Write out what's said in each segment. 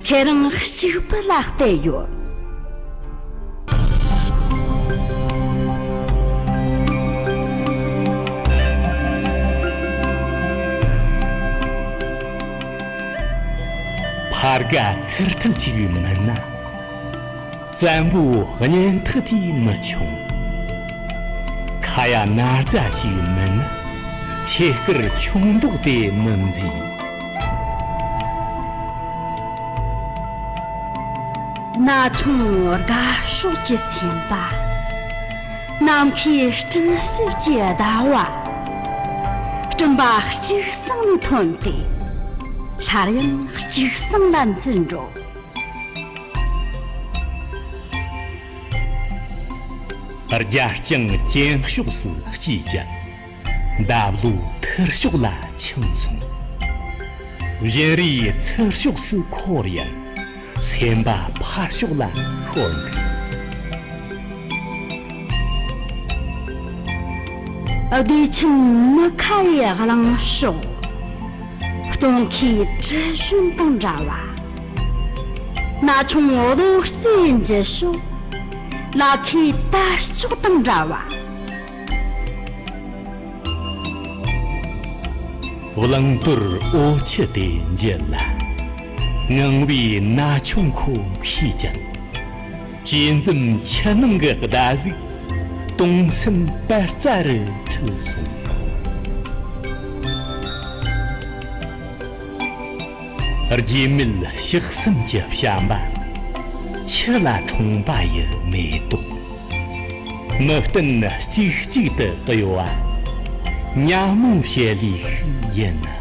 체랑 시급라대요. 파르가 틀틀지기만나 전부 그냥 특히 맞춤 가야 나자시만나 체크를 총독대 문지 나총어가 소지심바 남키 진실제다와 정바 식성톤대 사령 식성난 진조而家将坚修士细讲大陆特修拉轻松人力特修士可怜先把怕修拉混어디쯤 막하야가랑 쇼 동키 제순 동자와 나 총어도 센제쇼 라키 다쇼 동자와 울랑들 오체된 jel라 능비 나 총코 피전 진zum 찾는 것다지 동선 발자를 쳐서而今们식선 접샤마 칠라 총바에 매도 뭐든 지지的对哇 냐무 셰리 예나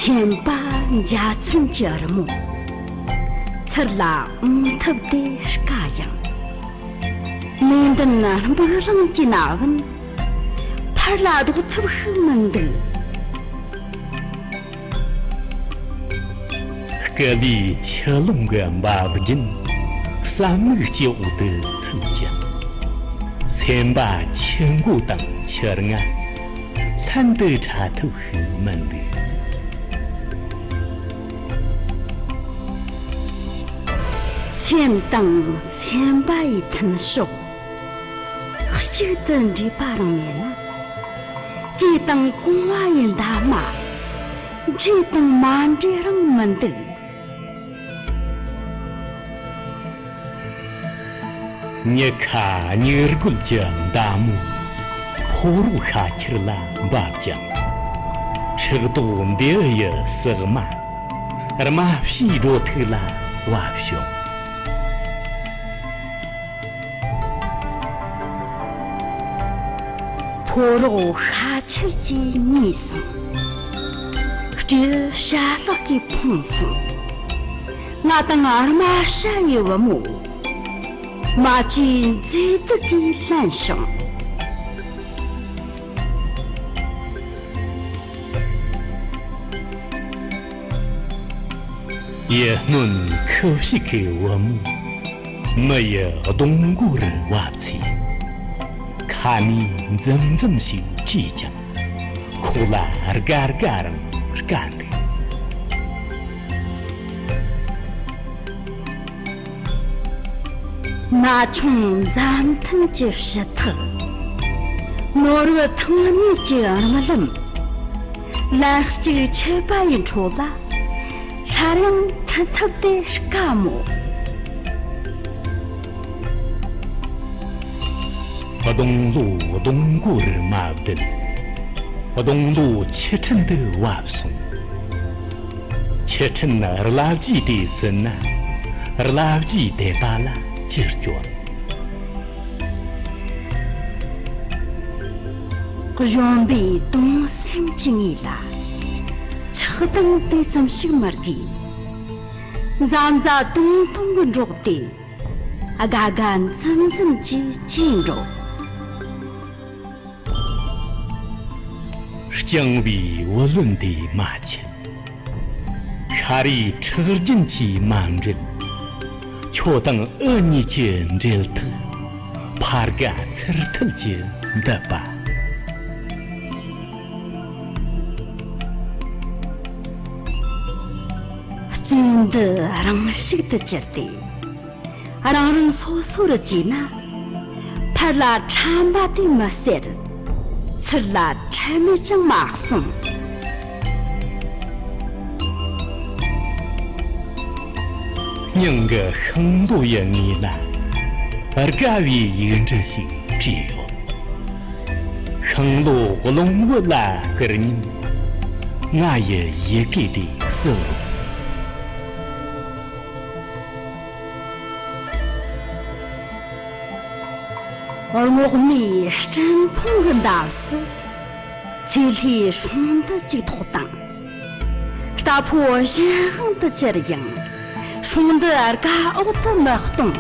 셈바 자춘저르무 찰라 탑데 스카양 민든나 무르랑 지나간 팔라도 탑흐만들 그리 철롱가 마브진 삼무지오드 천장 셈바 천구당 철nga 산들 자투흐만들 셈당 셈바이 텐쇼 시든 리바랑이나 기당 공화인 다마 지당 만지랑 만들 녀카 녀르굴장 다무 호루카 칠라 밥장 칠도 데여 서마 얼마 시도 틀라 와쇼 포로 하칠지 니성 저 샤럭이 풍성 나당 얼마 샤이와 무 마진 제득이 란성 예눈 커시케 워무 뭐여 동구를 와치 감히 점점씩 기장 콜라 아르가르가르 간데 나총 잠튼 집시터 노르 통니 지어르말름 라스지 체바인 초라 사령 탄탑대 스카모 어동루 동구를 마들 어동루 체천드 와송 체천나 얼라지디 선나 얼라지 대발라 지르죠 그존비 동심징이라 처등 대점식 말기 잔자 동동근 족디 아가간 점점지 진로 정비 원론디 마치 카리 처진치 망진 초당 언니진 젤트 파르가 틀틀진 다바 真的让识得觉得，让人说的紧呐，怕了长把的没事的，吃了柴米酱马送。宁个很多人你了，而家里人这些只有很多我弄不来个人，我也给的收入。而我们真碰个大事，这里双的几头当，打破人的这样。双的儿家我都没懂，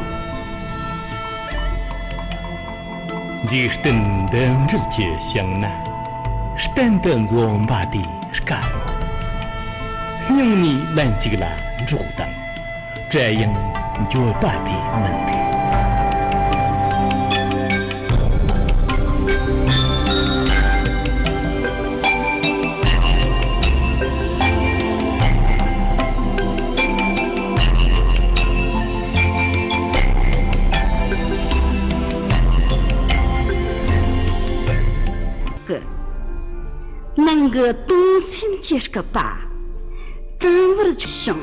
就是等等这些想呢，是等等做把的是干嘛？让你来这个啦，主当，这样就把的问题。那个东西就是个吧，真不是去想。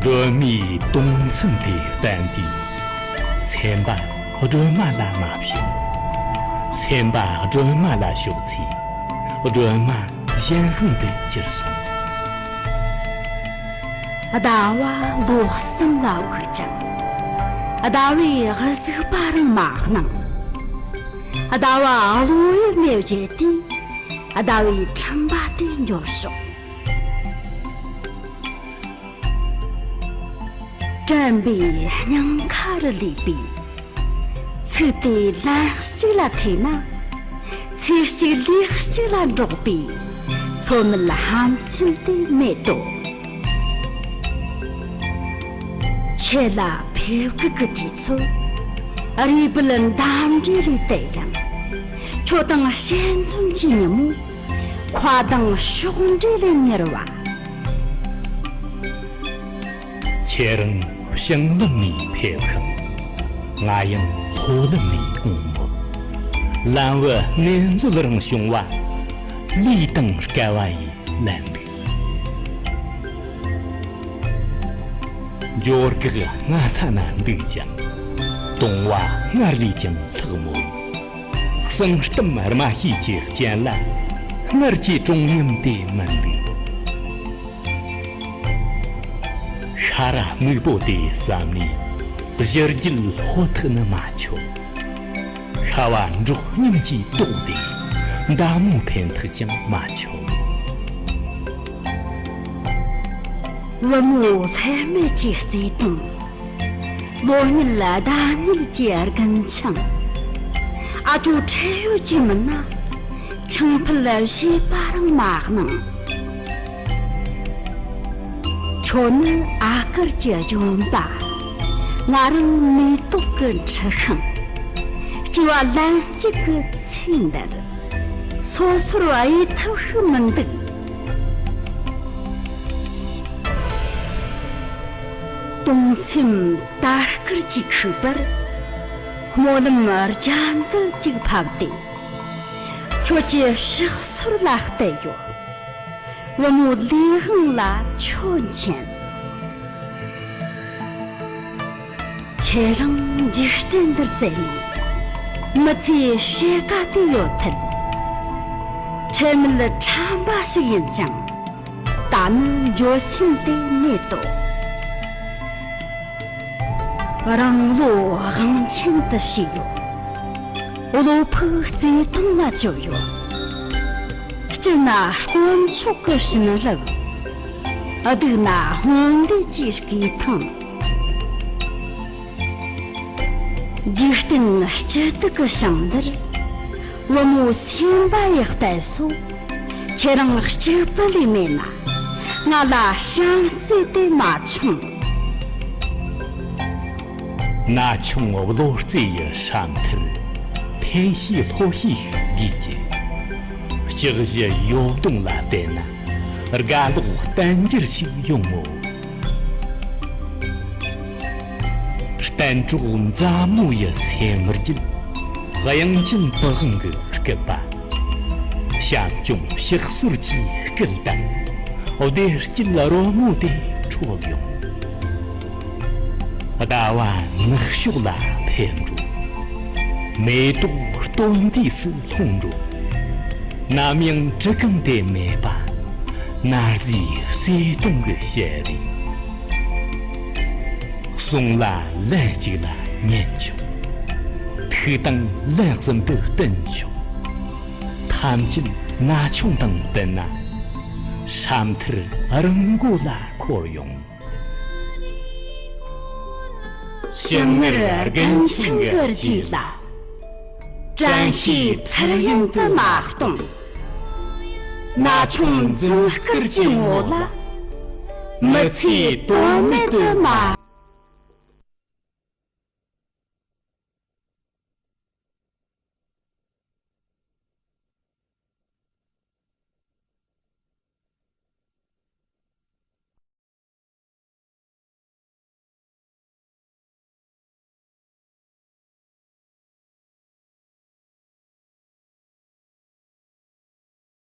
这米东森的当地，前把和这马拉马皮。前把这马拉修起，我这马先生的结束。阿大娃罗森老个讲，阿大卫还是把人骂呢。阿大娃罗也没有决定，阿大卫常把的要说。准备娘卡的里边。此地来起了天呐，此时离起了肉皮，从们寒心的没多，切了皮个基础，而一不能当这里对样，却当先从纪念木，夸当兄弟的年娃，切人想问你皮坑，我用。可能你公母，然而年纪的人凶哇，立等该为难的。有个我才难得讲，东哇我里讲侧目，生是么儿嘛一节见了，我这中央的门里，哈拉没不的三年。giờ chỉ hốt thân mà cho, khá là rất những gì đủ để đã mua phèn thực chẳng mà cho. Và mua thế mới chỉ xây tung, bố nhìn là đã nhìn chỉ ở gần chẳng, à chú theo chỉ mình à, chẳng phải là gì ba răng mạc nè. Cho nên à cơ chỉ cho bà. 나는 내 똑같은 척함 지와 란치그 생다를 소스로 아이 타우면 듯 동심 딸그지 그벌 모든 말 잔들 지금 밥대 조지 식수를 낙대요 너무 리흥라 촌chen 체랑 지스텐더 세니 마치 쉐가티 요틀 체밀레 참바시 인장 따는 요신데 네도 바랑로 항친드 시요 오로프 제통나 조요 스나 혼초크시는 러 어드나 혼데 지스키 탕 지스틴 시트크 상들 너무 신바이르다소 切让这不里面呐，我拉上岁的马穷。那穷我老这也上头，偏西托西许理解，这些摇动了的呢，而家路单节性用我，单中咱们也三个斤，我养斤不很个个吧，像种些手机更大，我得进了罗木的作用。大碗能修了偏着，每度当地是痛着，那命这更得没吧，那里谁懂个些的，送了来几了研究，特等两人都等着，他们进那穷等等呐，上头人过了可用。生儿跟亲儿去了，展现特人的马动，那从怎个进我了，没去多美的马。